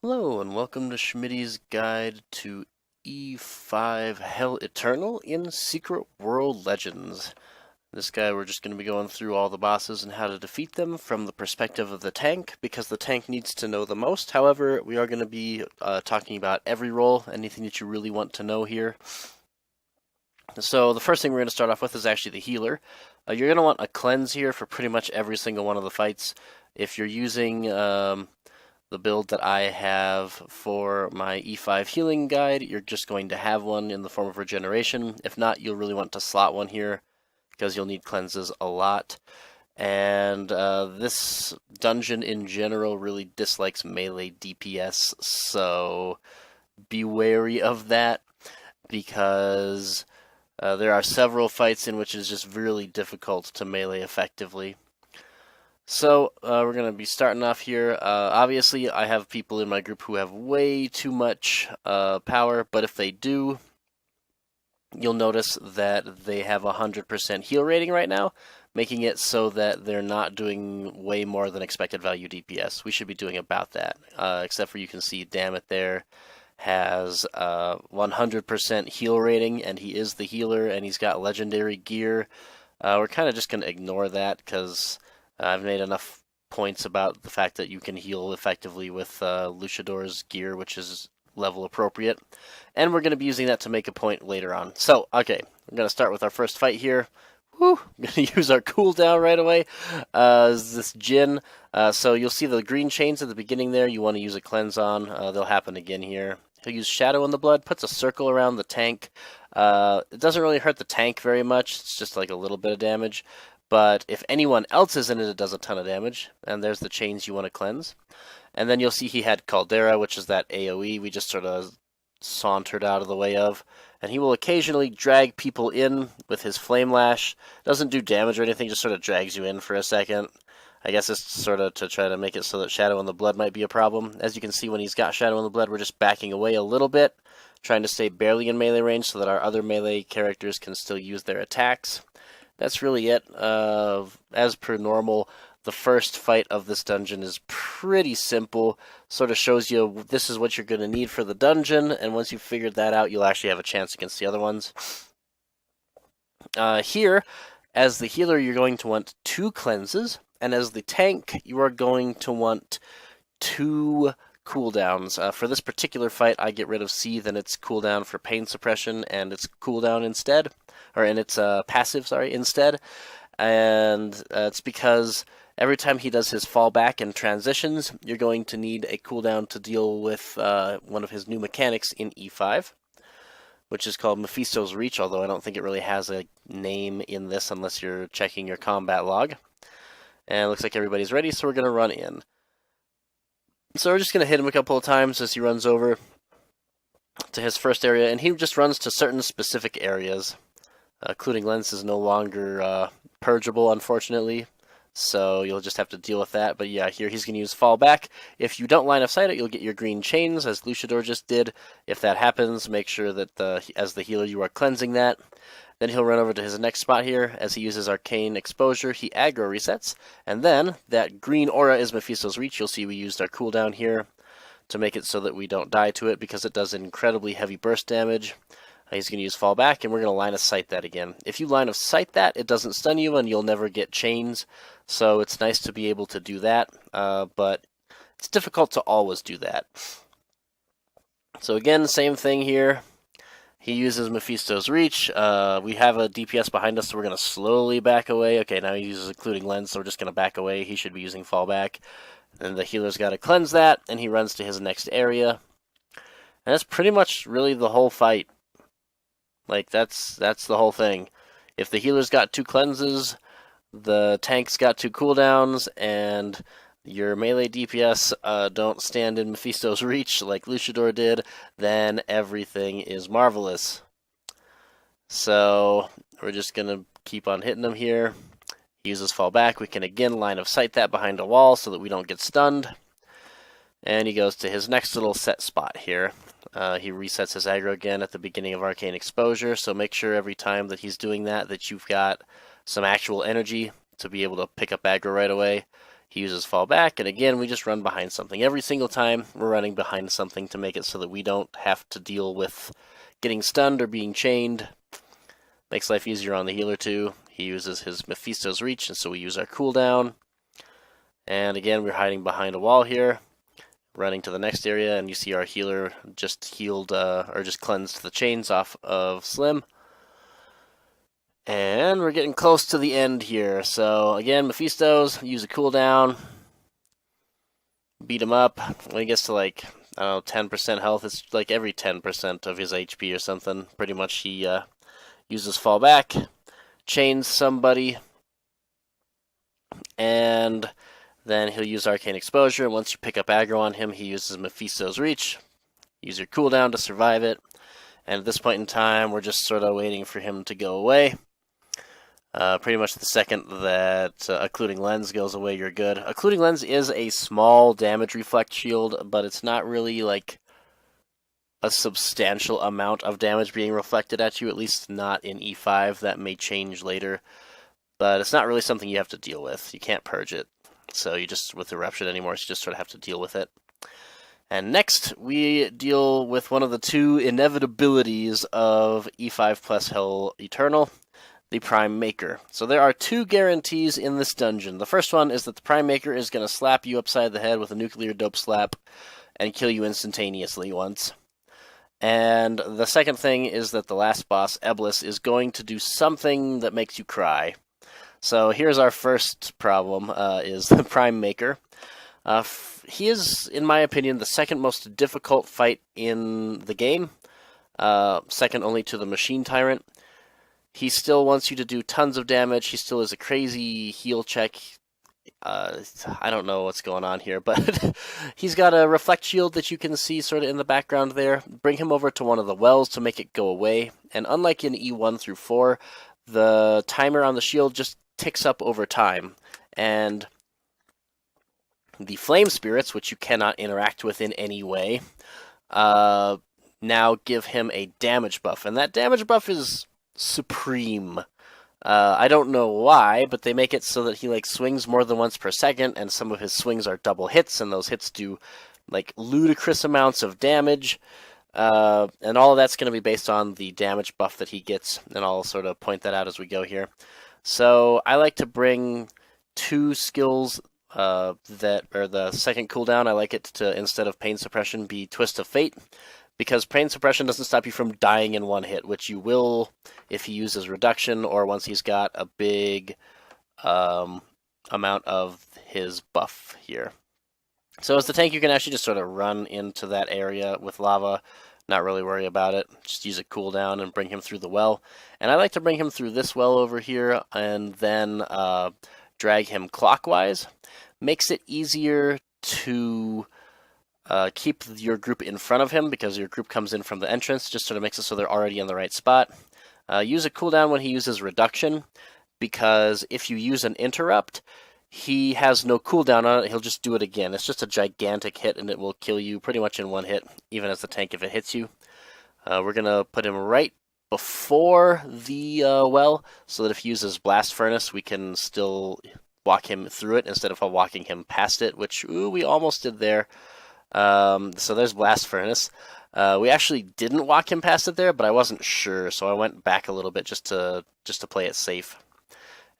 Hello and welcome to Schmidy's Guide to E5 Hell Eternal in Secret World Legends. This guy, we're just going to be going through all the bosses and how to defeat them from the perspective of the tank, because the tank needs to know the most. However, we are going to be talking about every role, anything that you really want to know here. So the first thing we're going to start off with is actually the healer. You're going to want a cleanse here for pretty much every single one of the fights. If you're using the build that I have for my E5 healing guide, you're just going to have one in the form of regeneration. If not, you'll really want to slot one here because you'll need cleanses a lot. And this dungeon in general really dislikes melee DPS, so be wary of that because there are several fights in which it's just really difficult to melee effectively. So we're going to be starting off here. Obviously, I have people in my group who have way too much power, but if they do, you'll notice that they have a 100% heal rating right now, making it so that they're not doing way more than expected value DPS. We should be doing about that, except for you can see Dammit there has 100% heal rating, and he is the healer, and he's got legendary gear. We're kind of just going to ignore that because I've made enough points about the fact that you can heal effectively with Luchador's gear, which is level appropriate. And we're going to be using that to make a point later on. So, okay, we're going to start with our first fight here. Woo! I'm going to use our cooldown right away. This Jin. So you'll see the green chains at the beginning there. You want to use a cleanse on. They'll happen again here. He'll use Shadow in the Blood, puts a circle around the tank. It doesn't really hurt the tank very much. It's just like a little bit of damage. But if anyone else is in it, it does a ton of damage. And there's the chains you want to cleanse. And then you'll see he had Caldera, which is that AoE we just sort of sauntered out of the way of. And he will occasionally drag people in with his Flame Lash. Doesn't do damage or anything, just sort of drags you in for a second. I guess it's sort of to try to make it so that Shadow in the Blood might be a problem. As you can see, when he's got Shadow in the Blood, we're just backing away a little bit, trying to stay barely in melee range so that our other melee characters can still use their attacks. That's really it. As per normal, the first fight of this dungeon is pretty simple. Sort of shows you this is what you're going to need for the dungeon, and once you've figured that out, you'll actually have a chance against the other ones. Here, as the healer, you're going to want 2 cleanses, and as the tank, you are going to want 2 cooldowns. For this particular fight, I get rid of Seethe and its cooldown for pain suppression and its cooldown instead, or in its passive, sorry, instead. And it's because every time he does his fallback and transitions, you're going to need a cooldown to deal with one of his new mechanics in E5, which is called Mephisto's Reach, although I don't think it really has a name in this unless you're checking your combat log. And it looks like everybody's ready, so we're going to run in. So we're just going to hit him a couple of times as he runs over to his first area, and he just runs to certain specific areas. Including Lens is no longer purgeable, unfortunately, so you'll just have to deal with that. But yeah, here he's going to use Fallback. If you don't line of sight it, you'll get your green chains, as Luchador just did. If that happens, make sure that as the healer you are cleansing that. Then he'll run over to his next spot here. As he uses Arcane Exposure, he aggro resets. And then, that green aura is Mephisto's Reach. You'll see we used our cooldown here to make it so that we don't die to it, because it does incredibly heavy burst damage. He's going to use Fallback, and we're going to line of sight that again. If you line of sight that, it doesn't stun you, and you'll never get chains. So it's nice to be able to do that, but it's difficult to always do that. So again, same thing here. He uses Mephisto's Reach. We have a DPS behind us, so we're going to slowly back away. Okay, now he uses Occluding Lens, so we're just going to back away. He should be using Fallback. And the healer's got to cleanse that, and he runs to his next area. And that's pretty much really the whole fight. Like, that's the whole thing. If the healer's got 2 cleanses, the tank's got 2 cooldowns, and your melee DPS don't stand in Mephisto's Reach like Luchador did, then everything is marvelous. So we're just going to keep on hitting him here. He uses Fallback. We can again line of sight that behind a wall so that we don't get stunned. And he goes to his next little set spot here. He resets his aggro again at the beginning of Arcane Exposure, so make sure every time that he's doing that you've got some actual energy to be able to pick up aggro right away. He uses fall back, and again, we just run behind something. Every single time, we're running behind something to make it so that we don't have to deal with getting stunned or being chained. Makes life easier on the healer, too. He uses his Mephisto's Reach, and so we use our cooldown. And again, we're hiding behind a wall here, running to the next area, and you see our healer just healed, or just cleansed the chains off of Slim. And we're getting close to the end here. So again, Mephisto's, use a cooldown, beat him up. When he gets to like, I don't know, 10% health, it's like every 10% of his HP or something. Pretty much he uses fall back, chains somebody, and then he'll use Arcane Exposure. And once you pick up aggro on him, he uses Mephisto's Reach. Use your cooldown to survive it. And at this point in time, we're just sort of waiting for him to go away. Pretty much the second that Occluding Lens goes away, you're good. Occluding Lens is a small damage reflect shield, but it's not really like a substantial amount of damage being reflected at you, at least not in E5. That may change later, but it's not really something you have to deal with. You can't purge it, so you just, with Eruption anymore, so you just sort of have to deal with it. And next, we deal with one of the two inevitabilities of E5 plus Hell Eternal, the Prime Maker. So there are two guarantees in this dungeon. The first one is that the Prime Maker is going to slap you upside the head with a nuclear dope slap and kill you instantaneously once. And the second thing is that the last boss, Ablis, is going to do something that makes you cry. So here's our first problem, is the Prime Maker. He is, in my opinion, the second most difficult fight in the game, second only to the Machine Tyrant. He still wants you to do tons of damage. He still is a crazy heal check. I don't know what's going on here, but he's got a reflect shield that you can see sort of in the background there. Bring him over to one of the wells to make it go away. And unlike in E1 through 4, the timer on the shield just ticks up over time. And the Flame Spirits, which you cannot interact with in any way, now give him a damage buff. And that damage buff is supreme. I don't know why, but they make it so that he like swings more than once per second, and some of his swings are double hits, and those hits do like ludicrous amounts of damage. And all of that's going to be based on the damage buff that he gets, and I'll sort of point that out as we go here. So I like to bring two skills that are the second cooldown. I like it to, instead of Pain Suppression, be Twist of Fate, because Pain Suppression doesn't stop you from dying in one hit, which you will if he uses Reduction or once he's got a big amount of his buff here. So as the tank, you can actually just sort of run into that area with lava, not really worry about it. Just use a cooldown and bring him through the well. And I like to bring him through this well over here and then drag him clockwise. Makes it easier to keep your group in front of him because your group comes in from the entrance. Just sort of makes it so they're already in the right spot. Use a cooldown when he uses Reduction, because if you use an Interrupt, he has no cooldown on it. He'll just do it again. It's just a gigantic hit, and it will kill you pretty much in one hit, even as the tank if it hits you. We're going to put him right before the well, so that if he uses Blast Furnace, we can still walk him through it instead of walking him past it, which, ooh, we almost did there. So there's Blast Furnace. We actually didn't walk him past it there, but I wasn't sure, so I went back a little bit just to play it safe.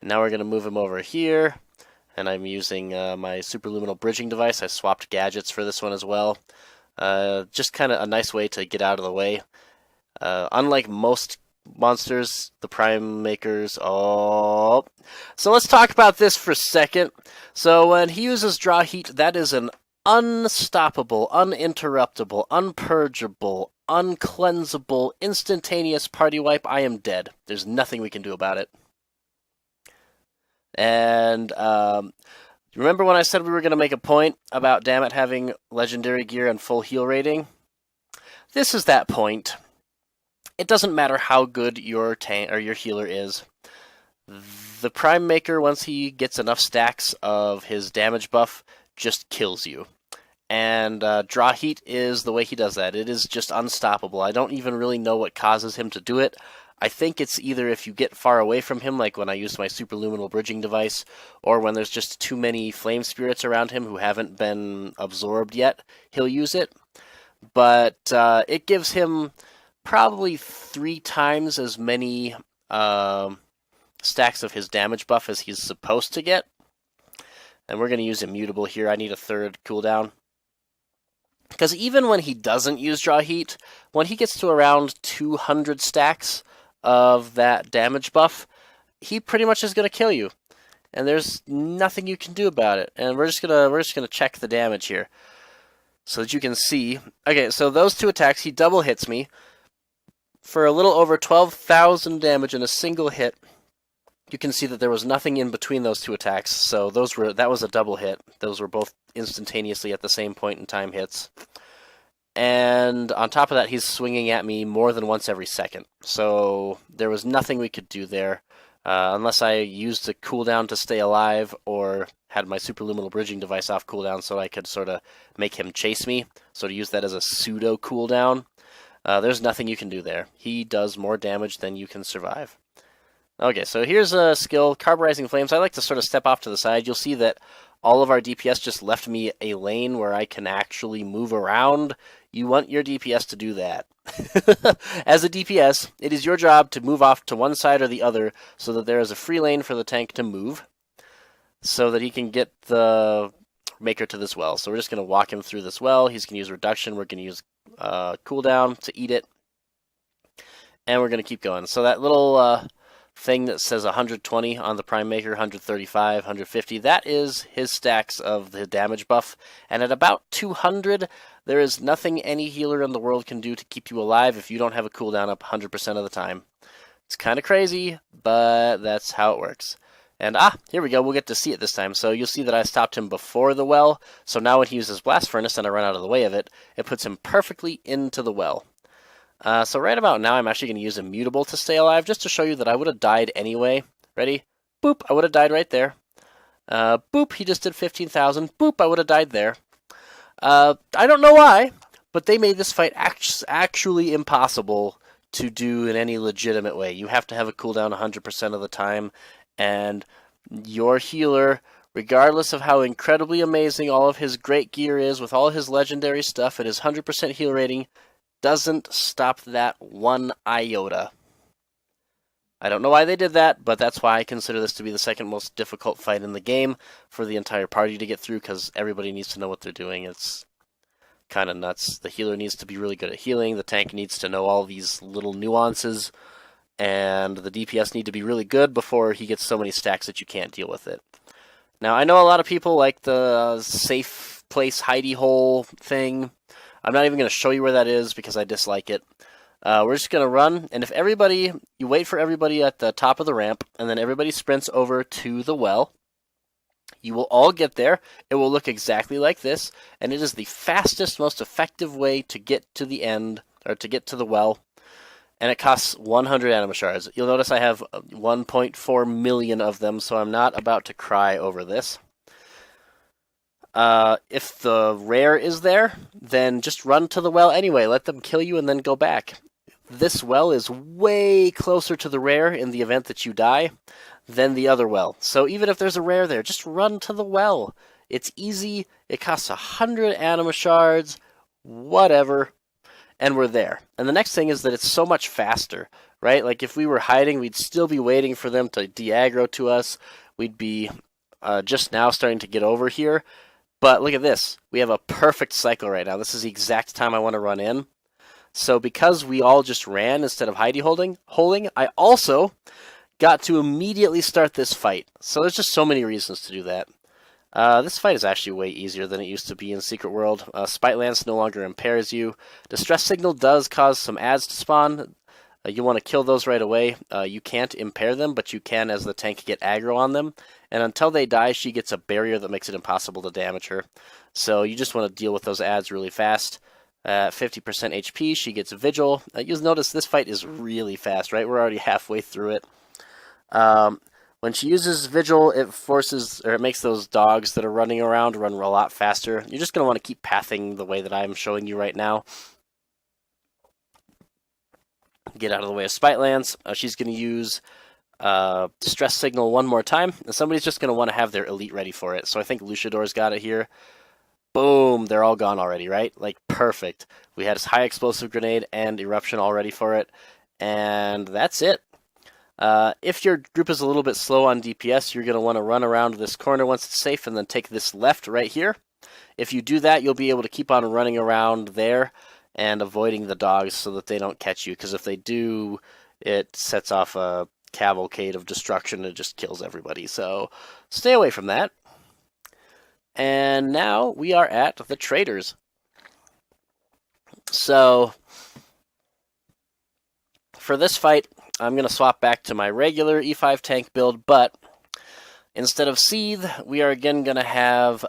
And now we're going to move him over here, and I'm using my Superluminal Bridging device. I swapped gadgets for this one as well. Just kind of a nice way to get out of the way. Unlike most monsters, the Prime Makers... Oh! So let's talk about this for a second. So when he uses Draw Heat, that is an unstoppable, uninterruptible, unpurgeable, uncleansable, instantaneous party wipe. I am dead. There's nothing we can do about it. And remember when I said we were going to make a point about Dammit having legendary gear and full heal rating? This is that point. It doesn't matter how good your tank or your healer is. The Prime Maker, once he gets enough stacks of his damage buff, just kills you. And Draw Heat is the way he does that. It is just unstoppable. I don't even really know what causes him to do it. I think it's either if you get far away from him, like when I used my superluminal bridging device, or when there's just too many flame spirits around him who haven't been absorbed yet, he'll use it. But it gives him probably 3 times as many stacks of his damage buff as he's supposed to get. And we're going to use Immutable here. I need a 3rd cooldown. Because even when he doesn't use Draw Heat, when he gets to around 200 stacks of that damage buff, he pretty much is going to kill you. And there's nothing you can do about it. And we're just gonna check the damage here, so that you can see. Okay, so those 2 attacks, he double hits me for a little over 12,000 damage in a single hit. You can see that there was nothing in between those 2 attacks, so that was a double hit. Those were both instantaneously at the same point in time hits. And on top of that, he's swinging at me more than once every second. So there was nothing we could do there, unless I used a cooldown to stay alive or had my superluminal bridging device off cooldown so I could sort of make him chase me. So to use that as a pseudo cooldown, there's nothing you can do there. He does more damage than you can survive. Okay, so here's a skill, Carburizing Flames. I like to sort of step off to the side. You'll see that all of our DPS just left me a lane where I can actually move around. You want your DPS to do that. As a DPS, it is your job to move off to one side or the other so that there is a free lane for the tank to move so that he can get the Maker to this well. So we're just going to walk him through this well. He's going to use Reduction. We're going to use cooldown to eat it. And we're going to keep going. So that little thing that says 120 on the Prime Maker, 135, 150, that is his stacks of the damage buff. And at about 200, there is nothing any healer in the world can do to keep you alive if you don't have a cooldown up 100% of the time. It's kind of crazy, but that's how it works. And here we go, we'll get to see it this time. So you'll see that I stopped him before the well, so now when he uses Blast Furnace and I run out of the way of it, it puts him perfectly into the well. So right about now, I'm actually going to use Immutable to stay alive, just to show you that I would have died anyway. Ready? Boop, I would have died right there. Boop, he just did 15,000. Boop, I would have died there. I don't know why, but they made this fight actually impossible to do in any legitimate way. You have to have a cooldown 100% of the time, and your healer, regardless of how incredibly amazing all of his great gear is, with all his legendary stuff and his 100% heal rating, doesn't stop that 1 iota. I don't know why they did that, but that's why I consider this to be the second most difficult fight in the game for the entire party to get through, because everybody needs to know what they're doing. It's kind of nuts. The healer needs to be really good at healing, the tank needs to know all these little nuances, and the DPS need to be really good before he gets so many stacks that you can't deal with it. Now, I know a lot of people like the safe place hidey hole thing. I'm not even going to show you where that is because I dislike it. We're just going to run, and if you wait for everybody at the top of the ramp, and then everybody sprints over to the well, you will all get there. It will look exactly like this, and it is the fastest, most effective way to get to the end, or to get to the well, and it costs 100 anima shards. You'll notice I have 1.4 million of them, so I'm not about to cry over this. If the rare is there, then just run to the well anyway. Let them kill you and then go back. This well is way closer to the rare in the event that you die than the other well. So even if there's a rare there, just run to the well. It's easy. It costs 100 anima shards, whatever, and we're there. And the next thing is that it's so much faster, right? Like if we were hiding, we'd still be waiting for them to de-aggro to us. We'd be just now starting to get over here. But look at this. We have a perfect cycle right now. This is the exact time I want to run in. So because we all just ran instead of hidey holding, I also got to immediately start this fight. So there's just so many reasons to do that. This fight is actually way easier than it used to be in Secret World. Spite Lance no longer impairs you. Distress Signal does cause some adds to spawn. You want to kill those right away. You can't impair them, but you can as the tank get aggro on them. And until they die, she gets a barrier that makes it impossible to damage her. So you just want to deal with those adds really fast. At 50% HP, she gets Vigil. You'll notice this fight is really fast, right? We're already halfway through it. When she uses Vigil, it makes those dogs that are running around run a lot faster. You're just going to want to keep pathing the way that I'm showing you right now. Get out of the way of Spite Lance. She's going to use Stress Signal one more time, and somebody's just going to want to have their elite ready for it. So I think Luchador's got it here. Boom, they're all gone already, right? Like, perfect. We had a high explosive grenade and eruption all ready for it, and that's it. If your group is a little bit slow on DPS, you're going to want to run around this corner once it's safe and then take this left right here. If you do that, you'll be able to keep on running around there and avoiding the dogs so that they don't catch you, because if they do, it sets off a cavalcade of destruction and just kills everybody. So stay away from that. And now we are at the Traitors. So for this fight, I'm going to swap back to my regular E5 tank build, but instead of Seethe, we are again going to have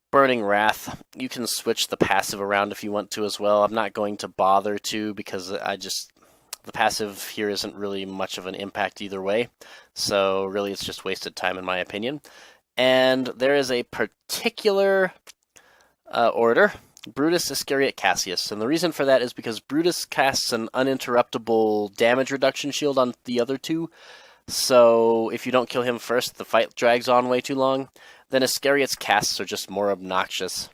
Burning Wrath. You can switch the passive around if you want to as well. I'm not going to bother to, because the passive here isn't really much of an impact either way. So really it's just wasted time in my opinion. And there is a particular order, Brutus, Iscariot, Cassius. And the reason for that is because Brutus casts an uninterruptible damage reduction shield on the other two. So if you don't kill him first, the fight drags on way too long. Then Iscariot's casts are just more obnoxious.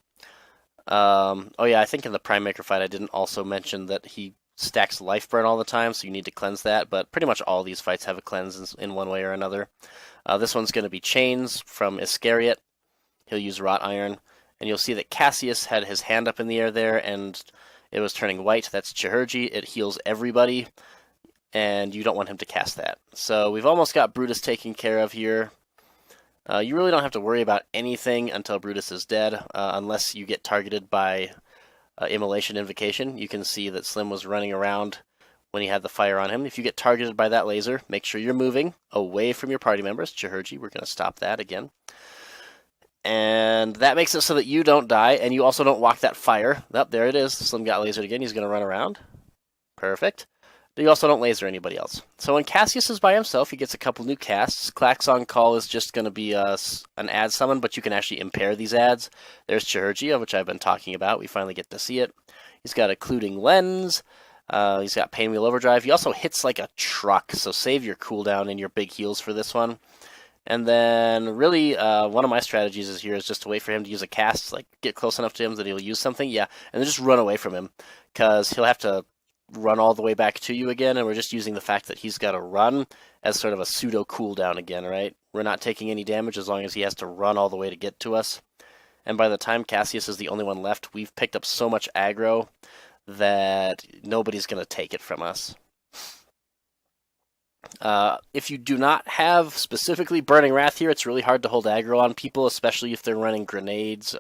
Oh yeah, I think in the Prime Maker fight I didn't also mention that he stacks life burn all the time, so you need to cleanse that. But pretty much all these fights have a cleanse in one way or another. This one's going to be Chains from Iscariot. He'll use Wrought Iron. And you'll see that Cassius had his hand up in the air there, and it was turning white. That's Chihurgi. It heals everybody, and you don't want him to cast that. So we've almost got Brutus taken care of here. You really don't have to worry about anything until Brutus is dead, unless you get targeted by Immolation Invocation. You can see that Slim was running around when he had the fire on him. If you get targeted by that laser, make sure you're moving away from your party members. Chihurgi, we're going to stop that again. And that makes it so that you don't die, and you also don't walk that fire. Oh, there it is. Slim got lasered again. He's going to run around. Perfect. You also don't laser anybody else. So when Cassius is by himself, he gets a couple new casts. Klaxon Call is just going to be an ad summon, but you can actually impair these ads. There's Chihurgi, which I've been talking about. We finally get to see it. He's got Occluding Lens. He's got Painwheel Overdrive. He also hits like a truck, so save your cooldown and your big heals for this one. And then, really, one of my strategies is just to wait for him to use a cast, like get close enough to him that he'll use something, yeah, and then just run away from him, because he'll have to run all the way back to you again, and we're just using the fact that he's got to run as sort of a pseudo cooldown again, right? We're not taking any damage as long as he has to run all the way to get to us. And by the time Cassius is the only one left, we've picked up so much aggro that nobody's going to take it from us. If you do not have specifically Burning Wrath here, it's really hard to hold aggro on people, especially if they're running grenades,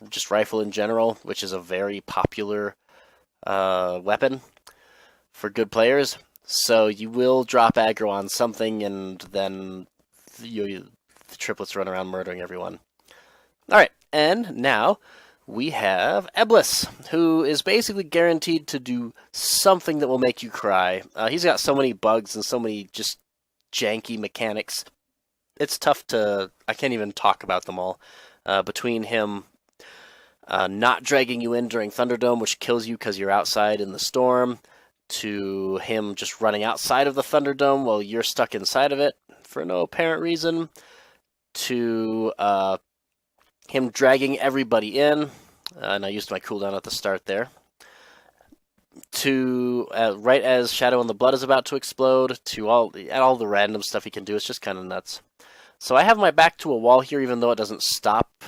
just rifle in general, which is a very popular weapon for good players. So you will drop aggro on something, and then the triplets run around murdering everyone. Alright, and now we have Ablis, who is basically guaranteed to do something that will make you cry. He's got so many bugs and so many just janky mechanics. It's tough to... I can't even talk about them all. Between him not dragging you in during Thunderdome, which kills you because you're outside in the storm, to him just running outside of the Thunderdome while you're stuck inside of it for no apparent reason, to him dragging everybody in, and I used my cooldown at the start there, to right as Shadow in the Blood is about to explode, to all the random stuff he can do. It's just kind of nuts. So I have my back to a wall here, even though it doesn't stop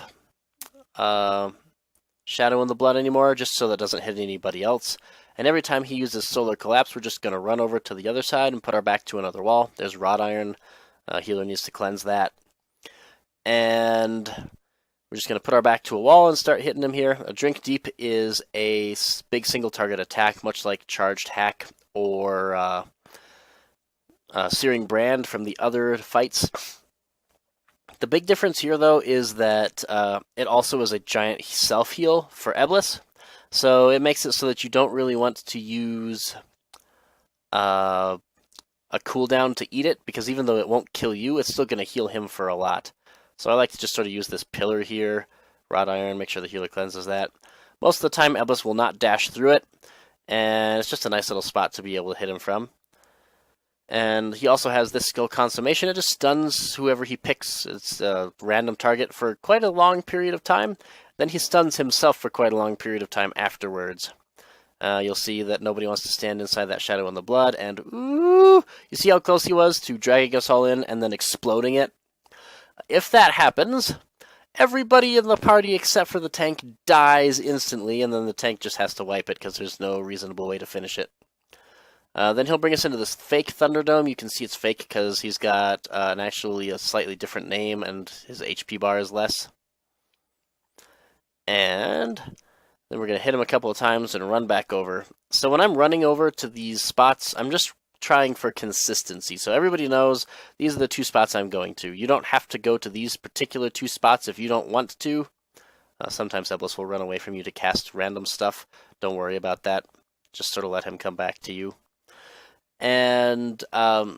Shadow in the Blood anymore, just so that it doesn't hit anybody else. And every time he uses Solar Collapse, we're just going to run over to the other side and put our back to another wall. There's Wrought Iron. Healer needs to cleanse that. And we're just going to put our back to a wall and start hitting him here. A Drink Deep is a big single target attack, much like Charged Hack or Searing Brand from the other fights. The big difference here, though, is that it also is a giant self-heal for Ablis. So it makes it so that you don't really want to use a cooldown to eat it, because even though it won't kill you, it's still going to heal him for a lot. So I like to just sort of use this pillar here, Wrought Iron, make sure the healer cleanses that. Most of the time, Ablis will not dash through it, And it's just a nice little spot to be able to hit him from. And he also has this skill Consummation. It just stuns whoever he picks. It's a random target for quite a long period of time. Then he stuns himself for quite a long period of time afterwards. You'll see that nobody wants to stand inside that Shadow in the Blood. And ooh, you see how close he was to dragging us all in and then exploding it? If that happens, everybody in the party except for the tank dies instantly, and then the tank just has to wipe it because there's no reasonable way to finish it. Then he'll bring us into this fake Thunderdome. You can see it's fake because he's got actually a slightly different name and his HP bar is less. And then we're going to hit him a couple of times and run back over. So when I'm running over to these spots, I'm just trying for consistency. So everybody knows these are the 2 spots I'm going to. You don't have to go to these particular 2 spots if you don't want to. Sometimes Ablis will run away from you to cast random stuff. Don't worry about that. Just sort of let him come back to you. And, yep,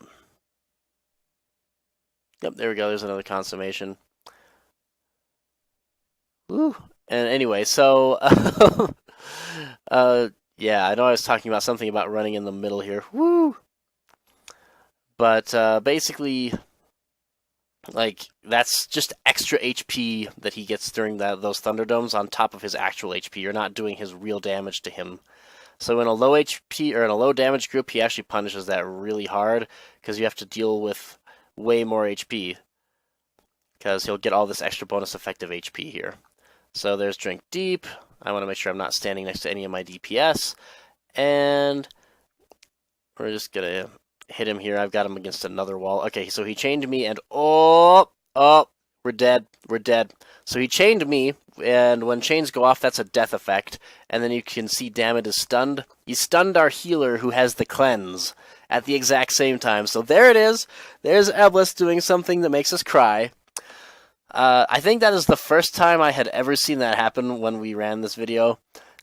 there we go. There's another Consummation. Woo. And anyway, so, yeah, I know I was talking about something about running in the middle here. Woo! But, basically, like, that's just extra HP that he gets during those Thunderdomes on top of his actual HP. You're not doing his real damage to him. So in a low HP, or in a low damage group, he actually punishes that really hard, because you have to deal with way more HP. Because he'll get all this extra bonus effective HP here. So there's Drink Deep. I want to make sure I'm not standing next to any of my DPS. And we're just going to hit him here. I've got him against another wall. Okay, so he chained me, and oh, we're dead. We're dead. So he chained me, and when chains go off, that's a death effect. And then you can see Dammit is stunned. He stunned our healer, who has the cleanse, at the exact same time. So there it is. There's Ablis doing something that makes us cry. I think that is the first time I had ever seen that happen when we ran this video.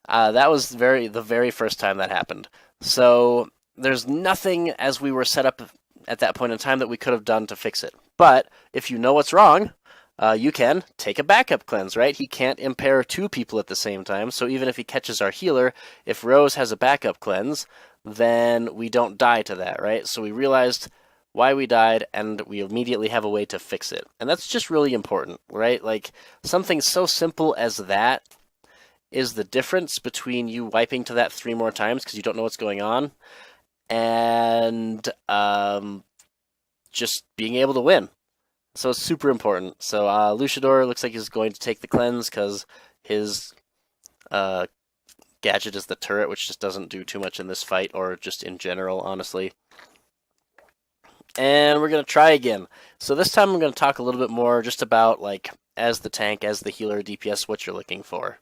That was the very first time that happened. So there's nothing as we were set up at that point in time that we could have done to fix it. But if you know what's wrong, you can take a backup cleanse, right? He can't impair 2 people at the same time, so even if he catches our healer, if Rose has a backup cleanse, then we don't die to that, right? So we realized why we died, and we immediately have a way to fix it. And that's just really important, right? Like, something so simple as that is the difference between you wiping to that 3 more times because you don't know what's going on, and just being able to win. So it's super important. So Luchador looks like he's going to take the cleanse because his gadget is the turret, which just doesn't do too much in this fight, or just in general, honestly. And we're going to try again. So this time I'm going to talk a little bit more just about, like, as the tank, as the healer, DPS, what you're looking for.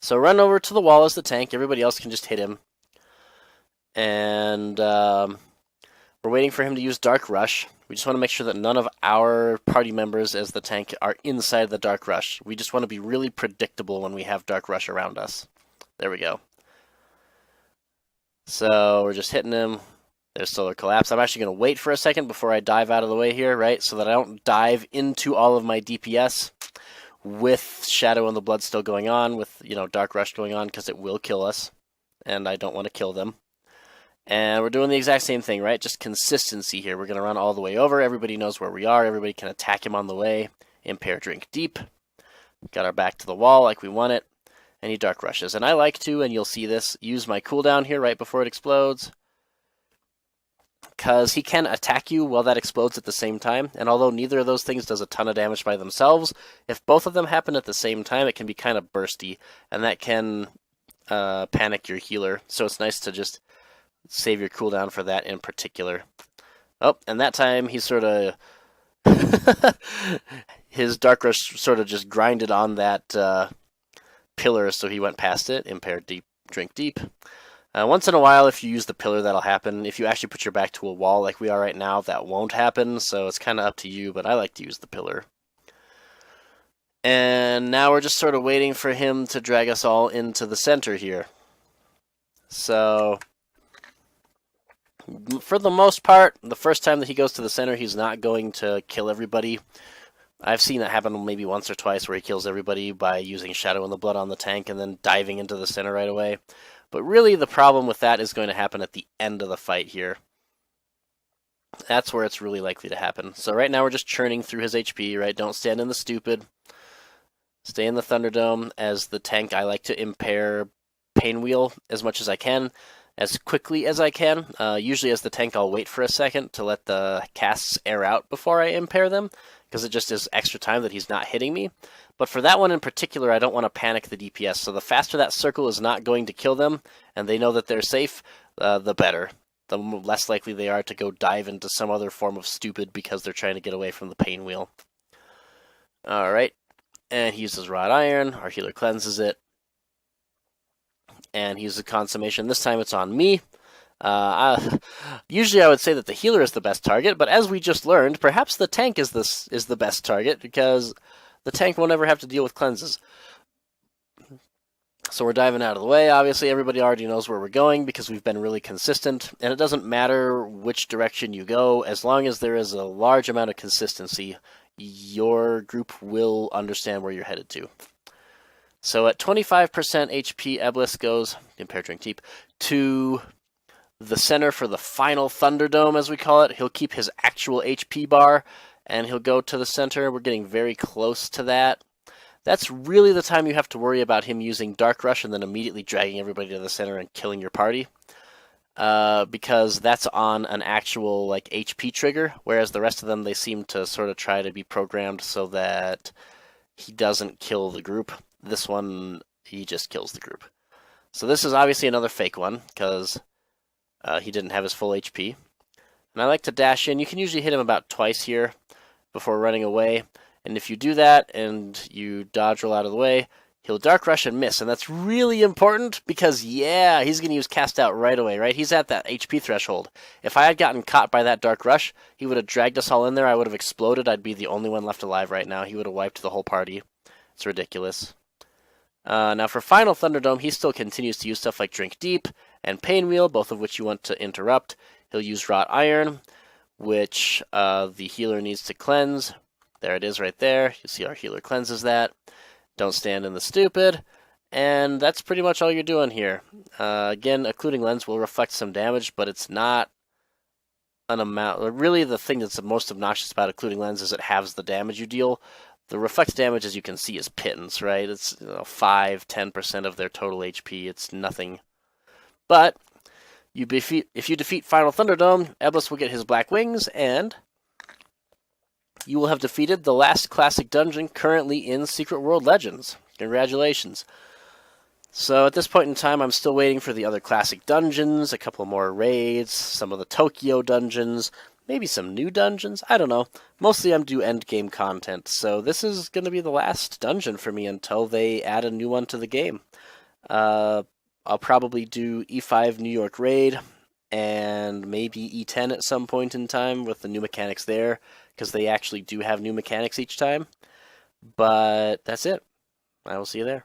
So run over to the wall as the tank. Everybody else can just hit him. And we're waiting for him to use Dark Rush. We just want to make sure that none of our party members as the tank are inside the Dark Rush. We just want to be really predictable when we have Dark Rush around us. There we go. So we're just hitting him. There's Solar Collapse. I'm actually going to wait for a second before I dive out of the way here, right? So that I don't dive into all of my DPS with Shadow in the Blood still going on, with, you know, Dark Rush going on, because it will kill us. And I don't want to kill them. And we're doing the exact same thing, right? Just consistency here. We're going to run all the way over. Everybody knows where we are. Everybody can attack him on the way. Impair Drink Deep. Got our back to the wall like we want it. And he Dark Rushes. And I like to, and you'll see this, use my cooldown here right before it explodes. Because he can attack you while that explodes at the same time. And although neither of those things does a ton of damage by themselves, if both of them happen at the same time, it can be kind of bursty. And that can panic your healer. So it's nice to just save your cooldown for that in particular. Oh, and that time he sort of... his Dark Rush sort of just grinded on that pillar, so he went past it. Impair Deep, Drink Deep. Once in a while, if you use the pillar, that'll happen. If you actually put your back to a wall like we are right now, that won't happen, so it's kind of up to you, but I like to use the pillar. And now we're just sort of waiting for him to drag us all into the center here. So, for the most part, the first time that he goes to the center, he's not going to kill everybody. I've seen that happen maybe once or twice where he kills everybody by using Shadow in the Blood on the tank and then diving into the center right away. But really the problem with that is going to happen at the end of the fight here. That's where it's really likely to happen. So right now we're just churning through his HP, right? Don't stand in the stupid. Stay in the Thunderdome. As the tank, I like to impair Pain Wheel as much as I can, as quickly as I can. Usually as the tank, I'll wait for a second to let the casts air out before I impair them, because it just is extra time that he's not hitting me. But for that one in particular, I don't want to panic the DPS. So the faster that circle is not going to kill them, and they know that they're safe, the better. The less likely they are to go dive into some other form of stupid because they're trying to get away from the Pain Wheel. Alright, and he uses Wrought Iron. Our healer cleanses it. And he uses Consummation. This time it's on me. Usually I would say that the healer is the best target, but as we just learned, perhaps the tank is the best target, because the tank won't ever have to deal with cleanses. So we're diving out of the way. Obviously, everybody already knows where we're going because we've been really consistent. And it doesn't matter which direction you go. As long as there is a large amount of consistency, your group will understand where you're headed to. So at 25% HP, Ablis goes, Impair Drink Deep, to the center for the final Thunderdome, as we call it. He'll keep his actual HP bar, and he'll go to the center. We're getting very close to that. That's really the time you have to worry about him using Dark Rush and then immediately dragging everybody to the center and killing your party. Because that's on an actual like HP trigger, whereas the rest of them, they seem to sort of try to be programmed so that he doesn't kill the group. This one, he just kills the group. So this is obviously another fake one, because he didn't have his full HP. And I like to dash in. You can usually hit him about twice here before running away. And if you do that and you dodge roll out of the way, he'll Dark Rush and miss. And that's really important because, yeah, he's going to use Cast Out right away, right? He's at that HP threshold. If I had gotten caught by that Dark Rush, he would have dragged us all in there. I would have exploded. I'd be the only one left alive right now. He would have wiped the whole party. It's ridiculous. Now for Final Thunderdome, he still continues to use stuff like Drink Deep and Pain Wheel, both of which you want to interrupt. He'll use Wrought Iron, which the healer needs to cleanse. There it is right there. You see our healer cleanses that. Don't stand in the stupid. And that's pretty much all you're doing here. Again, Occluding Lens will reflect some damage, but it's not an amount. Really, the thing that's the most obnoxious about Occluding Lens is it halves the damage you deal. The reflect damage, as you can see, is pittance, right? It's 5-10% of their total HP. It's nothing. But if you defeat Final Thunderdome, Ablis will get his Black Wings, and you will have defeated the last classic dungeon currently in Secret World Legends. Congratulations. So at this point in time, I'm still waiting for the other classic dungeons, a couple more raids, some of the Tokyo dungeons, maybe some new dungeons. I don't know. Mostly I'm due endgame content, so this is going to be the last dungeon for me until they add a new one to the game. I'll probably do E5 New York raid and maybe E10 at some point in time with the new mechanics there, because they actually do have new mechanics each time. But that's it. I will see you there.